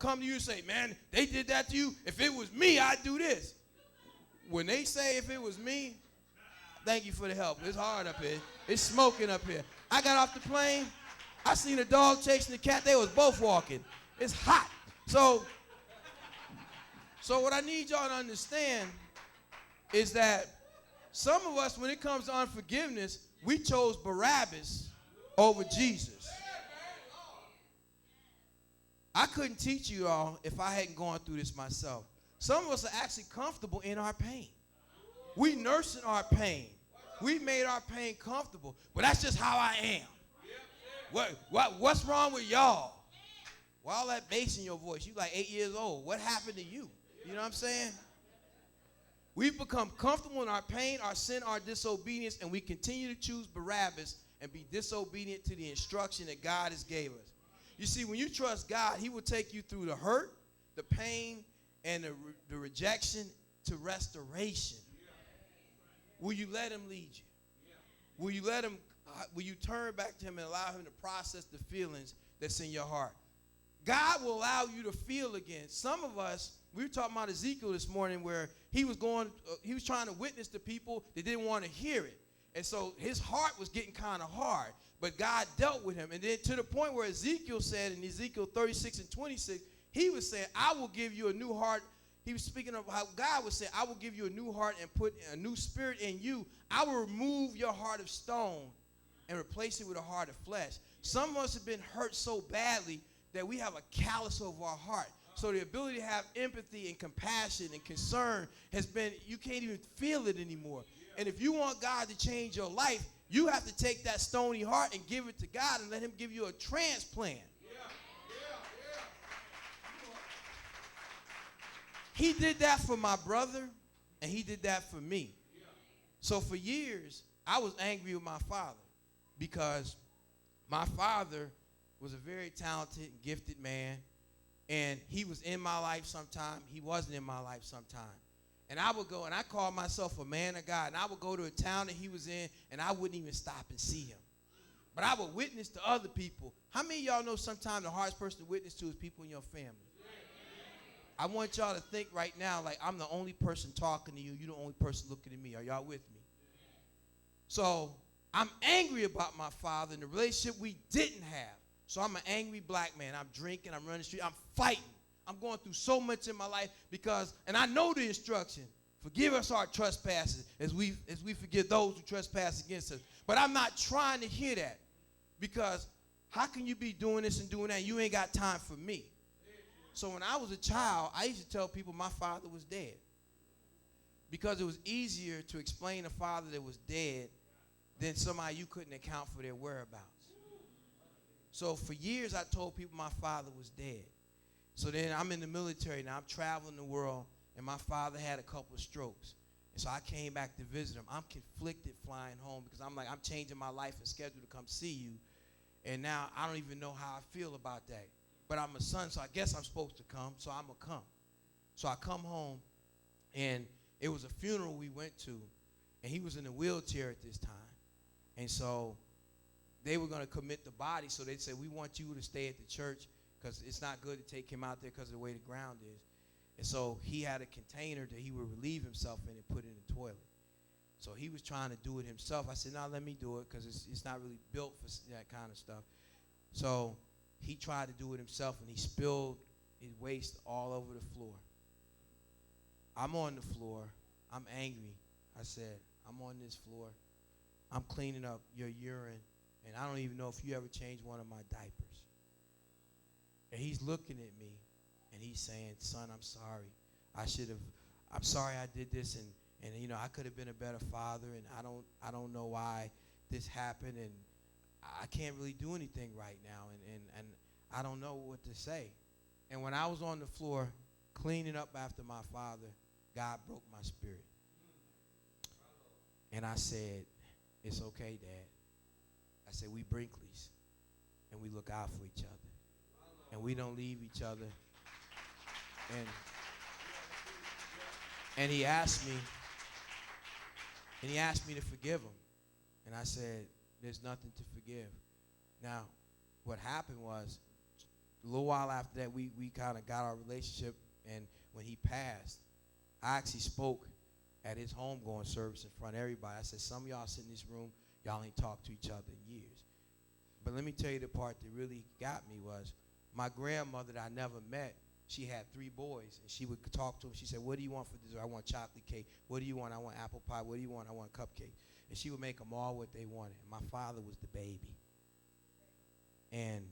come to you and say, man, they did that to you. If it was me, I'd do this. When they say if it was me, thank you for the help. It's hard up here. It's smoking up here. I got off the plane. I seen a dog chasing the cat. They was both walking. It's hot. So what I need y'all to understand is that some of us, when it comes to unforgiveness, we chose Barabbas over Jesus. I couldn't teach you all if I hadn't gone through this myself. Some of us are actually comfortable in our pain. We nursing our pain. We made our pain comfortable. But that's just how I am. What's wrong with y'all? Why all that bass in your voice? You like 8 years old. What happened to you? You know what I'm saying? We've become comfortable in our pain, our sin, our disobedience, and we continue to choose Barabbas and be disobedient to the instruction that God has gave us. You see, when you trust God, he will take you through the hurt, the pain, and the rejection to restoration. Will you let him lead you? Will you turn back to him and allow him to process the feelings that's in your heart? God will allow you to feel again. Some of us, we were talking about Ezekiel this morning where he was trying to witness to people that didn't want to hear it. And so his heart was getting kind of hard. But God dealt with him. And then to the point where Ezekiel said in Ezekiel 36 and 26, he was saying, I will give you a new heart. He was speaking of how God was saying, I will give you a new heart and put a new spirit in you. I will remove your heart of stone and replace it with a heart of flesh. Some of us have been hurt so badly that we have a callous over our heart. So the ability to have empathy and compassion and concern has been, you can't even feel it anymore. And if you want God to change your life, you have to take that stony heart and give it to God and let him give you a transplant. He did that for my brother, and he did that for me. So for years, I was angry with my father because my father was a very talented and gifted man, and he was in my life sometime. He wasn't in my life sometime. And I would go, and I called myself a man of God, and I would go to a town that he was in, and I wouldn't even stop and see him. But I would witness to other people. How many of y'all know sometimes the hardest person to witness to is people in your family? I want y'all to think right now like I'm the only person talking to you. You're the only person looking at me. Are y'all with me? So I'm angry about my father and the relationship we didn't have. So I'm an angry black man. I'm drinking. I'm running the street. I'm fighting. I'm going through so much in my life and I know the instruction. Forgive us our trespasses as we forgive those who trespass against us. But I'm not trying to hear that because how can you be doing this and doing that and you ain't got time for me? So when I was a child, I used to tell people my father was dead because it was easier to explain a father that was dead than somebody you couldn't account for their whereabouts. So for years I told people my father was dead. So then I'm in the military now. I'm traveling the world, and my father had a couple of strokes. And so I came back to visit him. I'm conflicted flying home because I'm changing my life and schedule to come see you. And now I don't even know how I feel about that. But I'm a son, so I guess I'm supposed to come, so I'm going to come. So I come home, and it was a funeral we went to, and he was in a wheelchair at this time. And so they were going to commit the body, so they said, we want you to stay at the church because it's not good to take him out there because of the way the ground is. And so he had a container that he would relieve himself in and put in the toilet. So he was trying to do it himself. I said, no, let me do it because it's not really built for that kind of stuff. So he tried to do it himself, and he spilled his waste all over the floor. I'm on the floor. I'm angry. I said, I'm on this floor. I'm cleaning up your urine, and I don't even know if you ever changed one of my diapers. And he's looking at me, and he's saying, son, I'm sorry. I'm sorry I did this, and you know, I could have been a better father, and I don't know why this happened, and I can't really do anything right now, and I don't know what to say. And when I was on the floor cleaning up after my father, God broke my spirit. And I said, it's okay, Dad. I said, we Brinkleys, and we look out for each other. And we don't leave each other. And he asked me to forgive him. And I said, there's nothing to forgive. Now, what happened was, a little while after that, we kind of got our relationship, and when he passed, I actually spoke at his homegoing service in front of everybody. I said, some of y'all sit in this room, y'all ain't talked to each other in years. But let me tell you the part that really got me was my grandmother that I never met, she had 3 boys, and she would talk to them. She said, what do you want for dessert? I want chocolate cake. What do you want? I want apple pie. What do you want? I want cupcake. And she would make them all what they wanted. And my father was the baby. And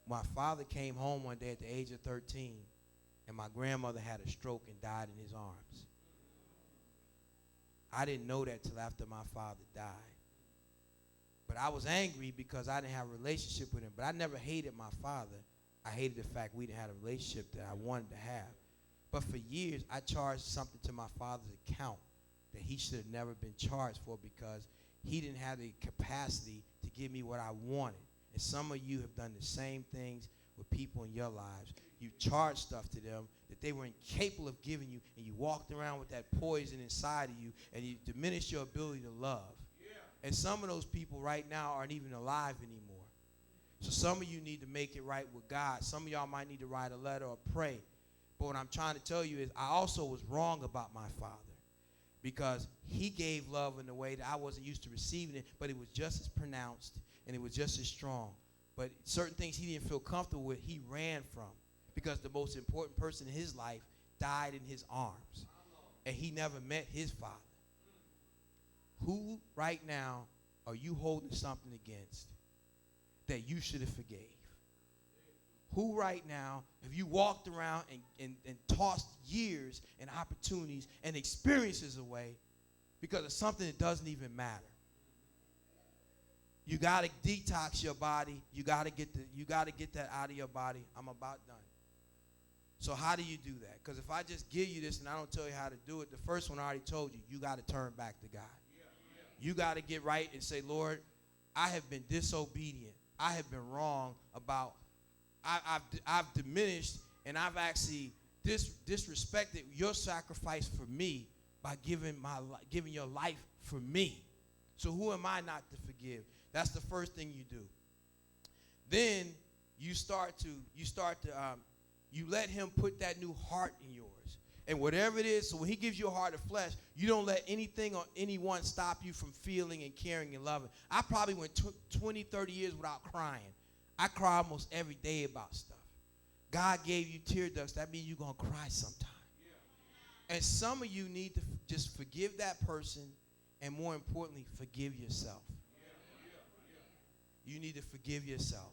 my father came home one day at the age of 13, and my grandmother had a stroke and died in his arms. I didn't know that till after my father died. But I was angry because I didn't have a relationship with him. But I never hated my father. I hated the fact we didn't have a relationship that I wanted to have. But for years, I charged something to my father's account that he should have never been charged for because he didn't have the capacity to give me what I wanted. And some of you have done the same things with people in your lives. You charged stuff to them that they were incapable of giving you, and you walked around with that poison inside of you, and you diminished your ability to love. And some of those people right now aren't even alive anymore. So some of you need to make it right with God. Some of y'all might need to write a letter or pray. But what I'm trying to tell you is I also was wrong about my father because he gave love in a way that I wasn't used to receiving it, but it was just as pronounced and it was just as strong. But certain things he didn't feel comfortable with, he ran from because the most important person in his life died in his arms, and he never met his father. Who right now are you holding something against that you should have forgave? Who right now have you walked around and tossed years and opportunities and experiences away because of something that doesn't even matter? You got to detox your body. You got to get that out of your body. I'm about done. So how do you do that? Because if I just give you this and I don't tell you how to do it, the first one I already told you, you got to turn back to God. You got to get right and say, Lord, I have been disobedient. I have been wrong about, I've diminished, and I've actually disrespected your sacrifice for me by giving your life for me. So who am I not to forgive? That's the first thing you do. Then you let him put that new heart in yours. And whatever it is, so when he gives you a heart of flesh, you don't let anything or anyone stop you from feeling and caring and loving. I probably went 20, 30 years without crying. I cry almost every day about stuff. God gave you tear ducts. That means you're going to cry sometime. Yeah. And some of you need to just forgive that person and, more importantly, forgive yourself. You need to forgive yourself.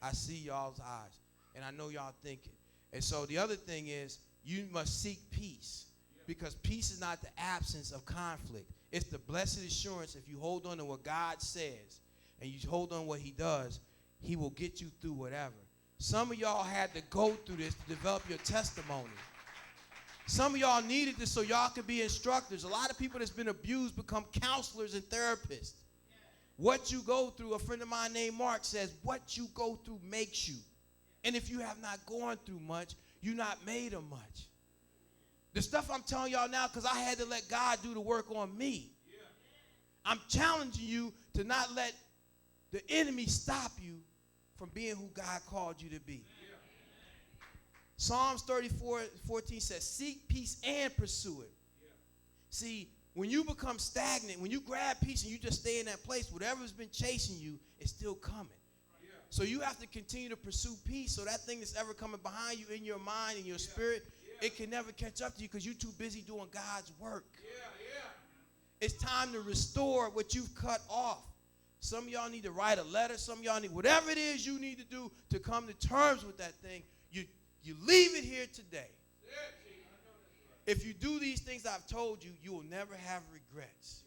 I see y'all's eyes, and I know y'all thinking. And so the other thing is, you must seek peace, because peace is not the absence of conflict. It's the blessed assurance if you hold on to what God says and you hold on to what he does, he will get you through whatever. Some of y'all had to go through this to develop your testimony. Some of y'all needed this so y'all could be instructors. A lot of people that's been abused become counselors and therapists. What you go through, a friend of mine named Mark says, what you go through makes you. And if you have not gone through much, you're not made of much. The stuff I'm telling y'all now, because I had to let God do the work on me. Yeah. I'm challenging you to not let the enemy stop you from being who God called you to be. Yeah. Psalms 34:14 says, seek peace and pursue it. Yeah. See, when you become stagnant, when you grab peace and you just stay in that place, whatever's been chasing you is still coming. So you have to continue to pursue peace so that thing that's ever coming behind you in your mind and your spirit, it can never catch up to you because you're too busy doing God's work. It's time to restore what you've cut off. Some of y'all need to write a letter. Some of y'all need, whatever it is you need to do to come to terms with that thing, you leave it here today. If you do these things I've told you, you will never have regrets.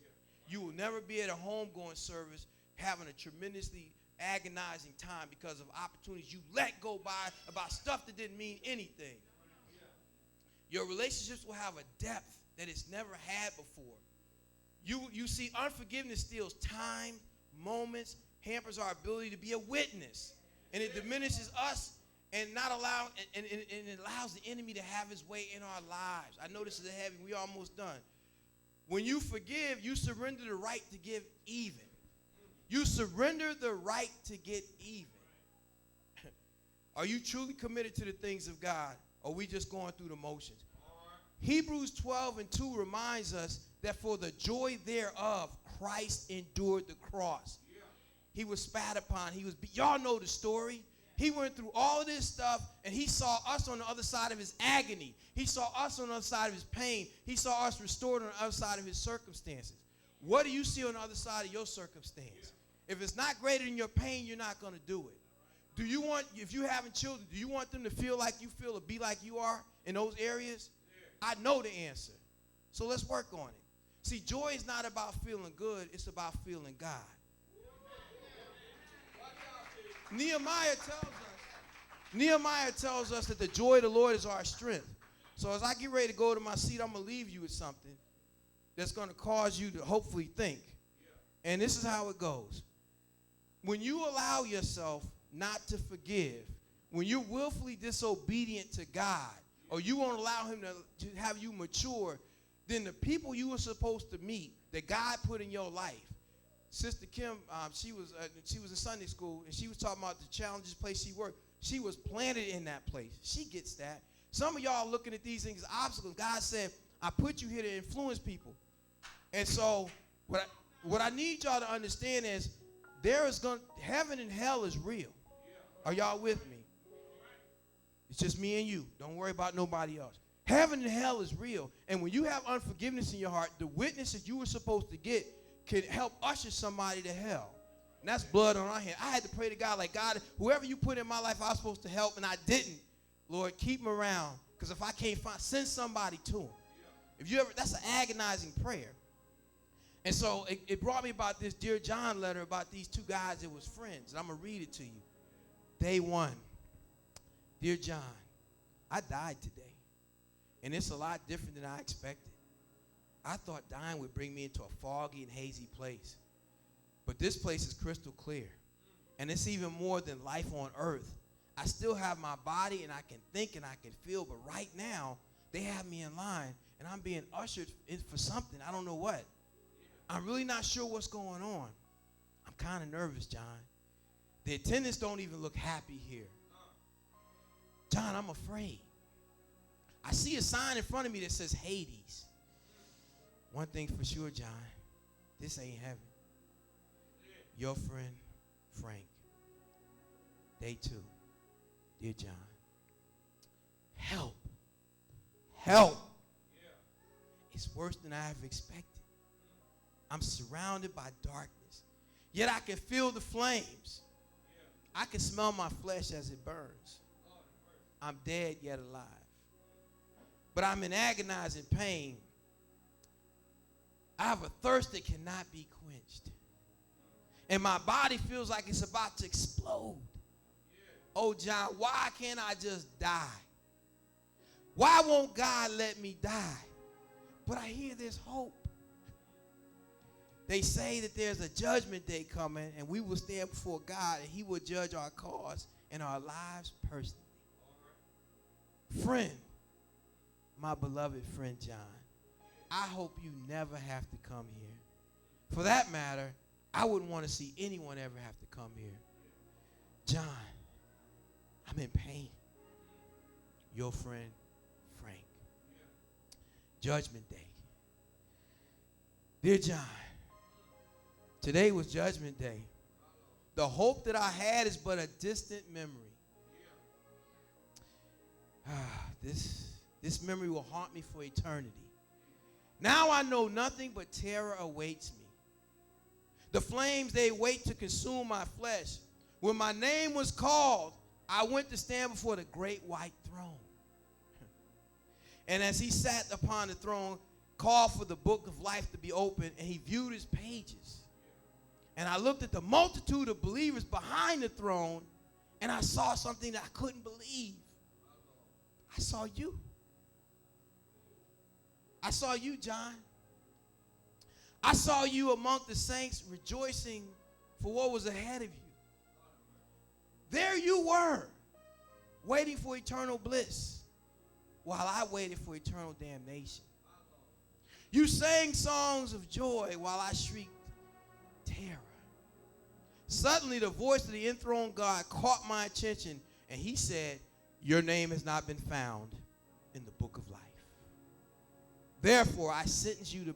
You will never be at a homegoing service having a tremendously agonizing time because of opportunities you let go by about stuff that didn't mean anything. Your relationships will have a depth that it's never had before. You see, unforgiveness steals time, moments, hampers our ability to be a witness, and it diminishes us and it allows the enemy to have his way in our lives. I know this is heavy. We're almost done. When you forgive, you surrender the right to give even. You surrender the right to get even. Are you truly committed to the things of God, or are we just going through the motions? Hebrews 12:2 reminds us that for the joy thereof, Christ endured the cross. He was spat upon. Y'all know the story. He went through all of this stuff, and he saw us on the other side of his agony. He saw us on the other side of his pain. He saw us restored on the other side of his circumstances. What do you see on the other side of your circumstance? If it's not greater than your pain, you're not going to do it. Do you want, if you're having children, do you want them to feel like you feel or be like you are in those areas? I know the answer. So let's work on it. See, joy is not about feeling good. It's about feeling God. Nehemiah tells us that the joy of the Lord is our strength. So as I get ready to go to my seat, I'm going to leave you with something that's going to cause you to hopefully think. And this is how it goes. When you allow yourself not to forgive, when you're willfully disobedient to God, or you won't allow him to have you mature, then the people you were supposed to meet, that God put in your life. Sister Kim, she was in Sunday school, and she was talking about the challenges place she worked. She was planted in that place. She gets that. Some of y'all looking at these things as obstacles. God said, I put you here to influence people. And so what I need y'all to understand is heaven and hell is real. Are y'all with me? It's just me and you. Don't worry about nobody else. Heaven and hell is real. And when you have unforgiveness in your heart, the witness that you were supposed to get can help usher somebody to hell. And that's blood on our hand. I had to pray to God like, God, whoever you put in my life I was supposed to help and I didn't, Lord, keep them around. Because if I can't send somebody to them. That's an agonizing prayer. And so it brought me about this Dear John letter about these two guys that was friends. And I'm going to read it to you. Day 1. Dear John, I died today. And it's a lot different than I expected. I thought dying would bring me into a foggy and hazy place. But this place is crystal clear. And it's even more than life on earth. I still have my body and I can think and I can feel. But right now, they have me in line and I'm being ushered in for something. I don't know what. I'm really not sure what's going on. I'm kind of nervous, John. The attendants don't even look happy here. John, I'm afraid. I see a sign in front of me that says Hades. One thing for sure, John, this ain't heaven. Your friend, Frank. Day 2. Dear John. Help. Help. It's worse than I have expected. I'm surrounded by darkness. Yet I can feel the flames. I can smell my flesh as it burns. I'm dead yet alive. But I'm in agonizing pain. I have a thirst that cannot be quenched. And my body feels like it's about to explode. Oh, John, why can't I just die? Why won't God let me die? But I hear there's hope. They say that there's a judgment day coming and we will stand before God and he will judge our cause and our lives personally. Friend, my beloved friend John, I hope you never have to come here. For that matter, I wouldn't want to see anyone ever have to come here. John, I'm in pain. Your friend, Frank. Judgment Day. Dear John, today was Judgment Day. The hope that I had is but a distant memory. This memory will haunt me for eternity. Now I know nothing but terror awaits me. The flames, they wait to consume my flesh. When my name was called, I went to stand before the great white throne. And as he sat upon the throne, called for the book of life to be opened, and he viewed his pages. And I looked at the multitude of believers behind the throne, and I saw something that I couldn't believe. I saw you. I saw you, John. I saw you among the saints rejoicing for what was ahead of you. There you were, waiting for eternal bliss, while I waited for eternal damnation. You sang songs of joy while I shrieked terror. Suddenly, the voice of the enthroned God caught my attention, And he said, your name has not been found in the book of life. Therefore, I sentence you to